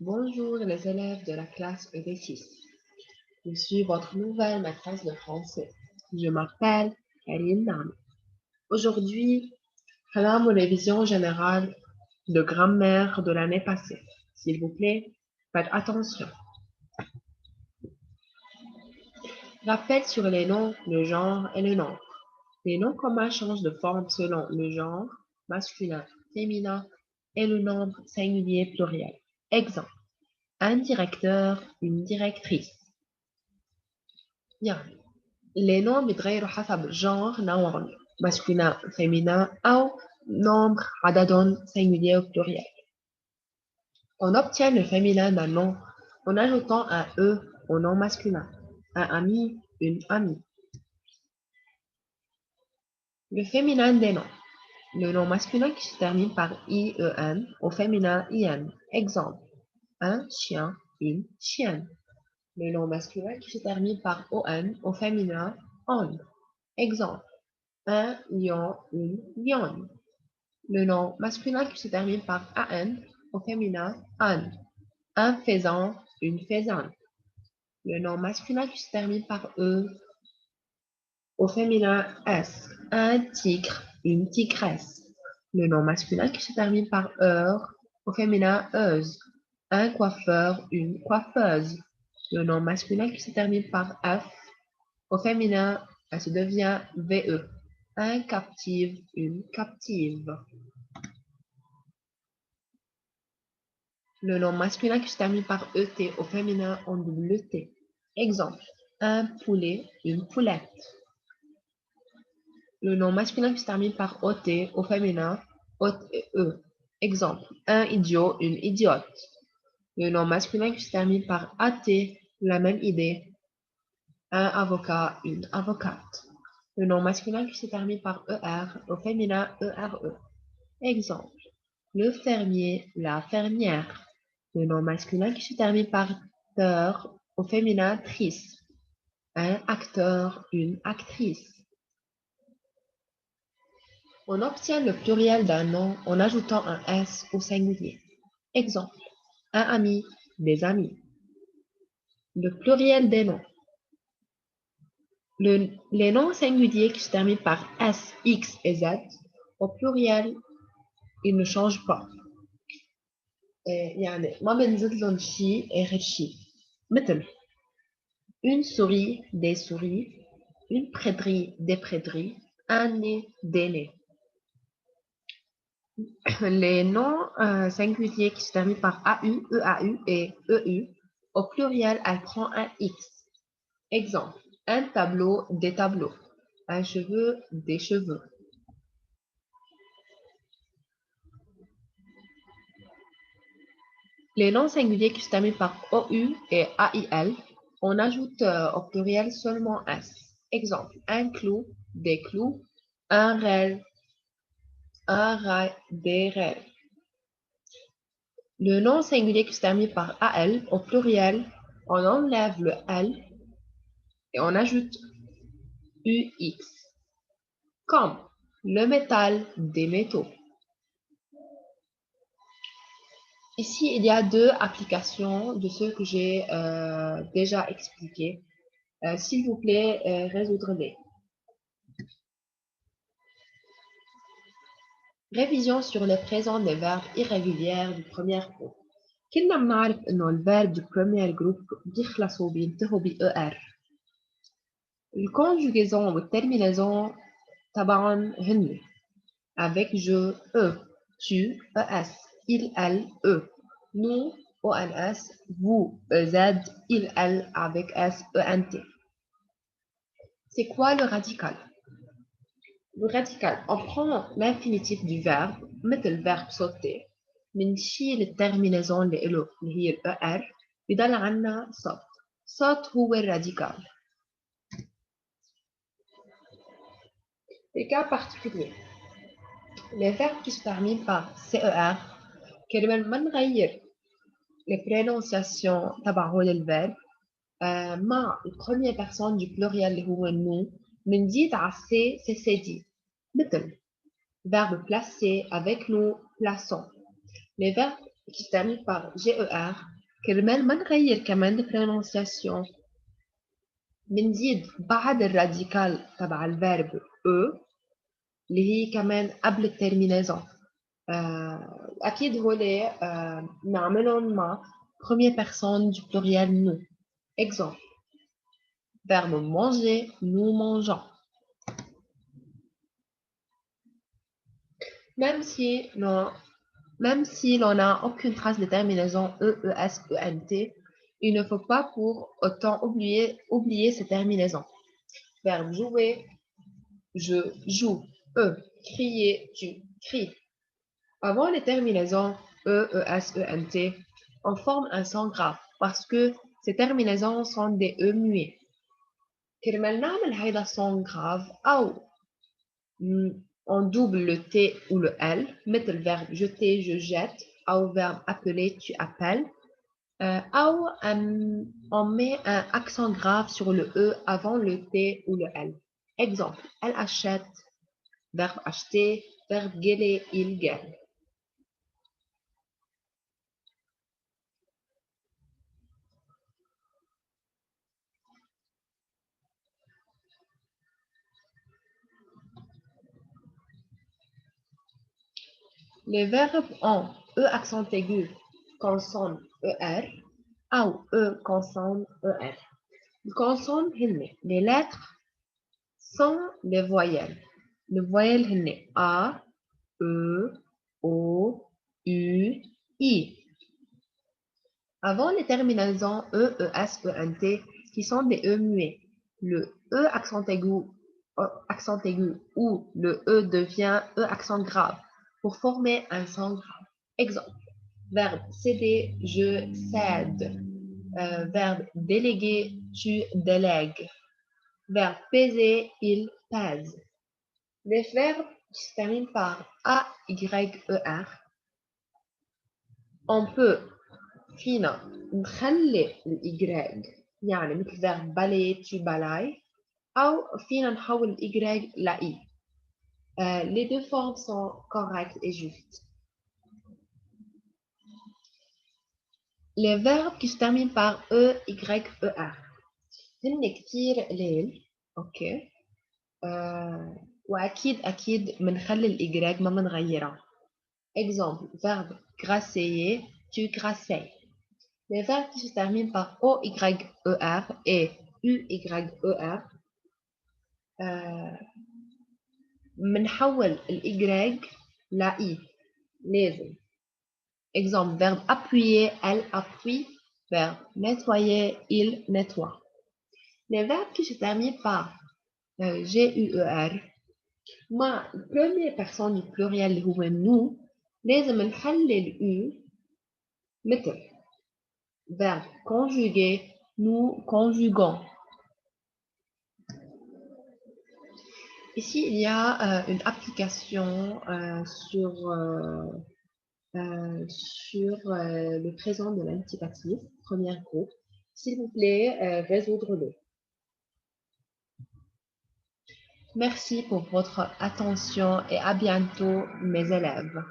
Bonjour les élèves de la classe ED6. Je suis votre nouvelle maîtresse de français. Je m'appelle Karine Nam. Aujourd'hui, une révision générale de grammaire de l'année passée. S'il vous plaît, faites attention. Rappel sur les noms, le genre et le nombre. Les noms communs changent de forme selon le genre, masculin, féminin, et le nombre singulier pluriel. Exemple, un directeur, une directrice. Bien. Les noms بيتغيروا حسب genre نوع masculin, féminin أو nombre عدد singulier ou pluriel. On obtient le féminin d'un nom en ajoutant un E au nom masculin, un ami, une amie. Le féminin des noms. Le nom masculin qui se termine par IEN au féminin IN. Exemple, un chien, une chienne. Le nom masculin qui se termine par ON au féminin ON. Exemple, un lion, une lionne. Le nom masculin qui se termine par an au féminin an. Un faisan, une faisane. Le nom masculin qui se termine par e au féminin s. Un tigre, une tigresse. Le nom masculin qui se termine par heure au féminin euse. Un coiffeur, une coiffeuse. Le nom masculin qui se termine par f au féminin, elle se devient ve. Un captive, une captive. Le nom masculin qui se termine par ET au féminin en double T. Exemple, un poulet, une poulette. Le nom masculin qui se termine par OT au féminin, OTE. Exemple, un idiot, une idiote. Le nom masculin qui se termine par AT, la même idée. Un avocat, une avocate. Le nom masculin qui se termine par ER au féminin ERE. Exemple, le fermier, la fermière. Le nom masculin qui se termine par teur au féminin trice. Un acteur, une actrice. On obtient le pluriel d'un nom en ajoutant un S au singulier. Exemple, un ami, des amis. Le pluriel des noms. Les noms singuliers qui se terminent par S, X et Z, au pluriel, ils ne changent pas. يعني ما بنزيد لهم شيء غير شيء. مثل une souris, des souris, une prêterie, des prêteries, un nez, des nez. Les noms singuliers qui se terminent par AU, EAU et EU, au pluriel, elle prend un X. Exemple, un tableau, des tableaux, un cheveu, des cheveux. Les noms singuliers qui se terminent par OU et AIL, on ajoute au pluriel seulement S. Exemple, un clou, des clous, un rail, un rail, des rails. Le nom singulier qui se termine par AL, au pluriel, on enlève le L et on ajoute UX, comme le métal, des métaux. Ici, il y a deux applications de ce que j'ai déjà expliqué. S'il vous plaît, résoudre-les. Révision sur le présent des verbes irréguliers du premier groupe. كلنا بنعرف إنه الverb du premier groupe بيخلصوا بينتهوا ب ER. الconjugaison والterminaison طبعا هن avec je, eux, tu, es, il, elle, eux, nous, ons, vous, ez, il, elle, avec s, ent. C'est quoi le radical? Le radical, on prend l'infinitif du verbe, مثل le verbe sauter, بنشيل الترمينازون اللي هي ال er, بيضل عنا صوت. صوت هو الراديكال. Les cas particuliers. Les verbes qui se terminent par CER, كرمال ما نغير البرونونسياسيون تبع هول الفيرب مع البروميير بيرسون du pluriel اللي هو nous بنزيد على السي سي سي دي مثل verbe placer avec nous plaçons. Les verbes qui se termine par GER كرمال ما نغير كمان البرونونسياسيون بنزيد بعد الراديكال تبع الفيرب او اللي هي كمان قبل الترمينازون واكيد هولي نعملهم مع première personne du pluriel nous. Exemple, verbe manger, nous mangeons. Même si l'on n'a aucune trace de terminaison E, ES, ENT, il ne faut pas pour autant oublier ces terminaisons. Verbe jouer, je joue. E, crier, tu cries. Avant les terminaisons E, ES, ENT, on forme un son grave parce que ces terminaisons sont des E muets. كرمال نعمل هيدا son grave أو on double le T ou le L, مثل verbe jeter, je jette, ou verbe appeler, tu appelles, ou on met un accent grave sur le E avant le T ou le L. Exemple, elle achète, verbe acheter, verbe gueuler, il gueule. Les verbes ont E accent aigu, consonne ER, ou E consonne ER. Les consonnes, les lettres sans les voyelles. Les voyelles sont A, E, O, U, I. Avant les terminaisons E, ES, ENT, qui sont des E muets, le E accent aigu ou le E devient E accent grave pour former un son grave. Exemple, verbe céder, je cède. Verbe déléguer, tu délègues. Verbe peser, il pèse. Les verbes qui se terminent par A, Y, E, R, on peut فينا نخلي ال Y يعني مثل verbe balayer, tu balayes أو فينا نحول ال Y ل I. Les deux formes sont correctes et justes. Les verbes qui se terminent par E, Y, E, R هن كتير قليل اوكي واكيد بنخلي ال Y ما بنغيرها. Exemple, verbe graisser, tu graisses. Les verbes qui se terminent par O-Y-E-R et U-Y-E-R بنحول ال Y ل I لازم. Exemple, verbe appuyer, elle appuie. Verbe nettoyer, il nettoie. Les verbes qui se terminent par G-U-E-R مع première personne du pluriel اللي هو nous لازم نخلي ال U مثل verbe conjuguer, nous conjuguons. Ici, il y a une application sur le présent de l'indicatif, premier groupe. S'il vous plaît, résoudre-le. Merci pour votre attention et à bientôt, mes élèves.